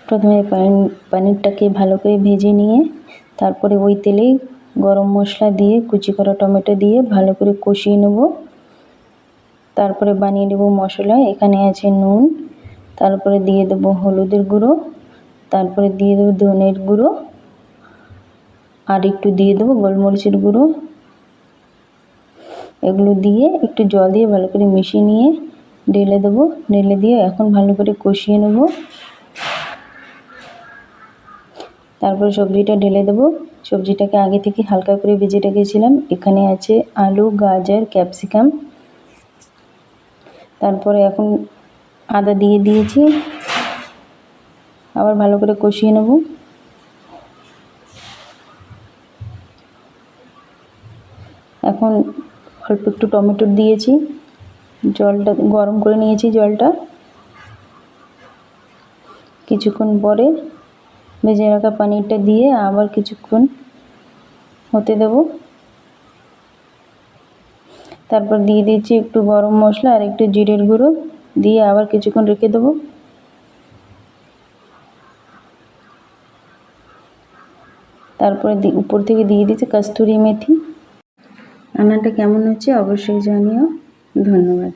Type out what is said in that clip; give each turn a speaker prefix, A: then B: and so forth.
A: প্রথমে পনিরটাকে ভালো করে ভেজে নিয়ে তারপরে ওই তেলেই গরম মশলা দিয়ে কুচি করা টমেটো দিয়ে ভালো করে কষিয়ে নেব। তারপরে বানিয়ে নেব মশলা। এখানে আছে নুন, তারপরে দিয়ে দেবো হলুদের গুঁড়ো, তারপরে দিয়ে দেবো ধনের গুঁড়ো, আর একটু দিয়ে দেবো গোলমরিচের গুঁড়ো। এগুলো দিয়ে একটু জল দিয়ে ভালো করে মিশিয়ে নিয়ে ঢেলে দেবো। ঢেলে দিয়ে এখন ভালো করে কষিয়ে নেব। তারপর সবজিটা ঢেলে দেবো। সবজিটাকে আগে থেকে হালকা করে ভেজে রেখেছিলাম। এখানে আছে আলু, গাজর, ক্যাপসিকাম। তারপরে এখন আদা দিয়ে দিয়েছি, আবার ভালো করে কষিয়ে নেব। এখন অল্প একটু টমেটো দিয়েছি, জলটা গরম করে নিয়েছি। জলটা কিছুক্ষণ পরে ভেজে রাখা পনিরটা দিয়ে আবার কিছুক্ষণ হতে দেব। তারপর দিয়ে দিচ্ছি একটু গরম মশলা আর একটু জিরের গুঁড়ো, দিয়ে আবার কিছুক্ষণ রেখে দেবো। তারপরে উপর থেকে দিয়ে দিচ্ছি কস্তুরি মেথি। রান্নাটা কেমন হচ্ছে অবশ্যই জানিও। ধন্যবাদ।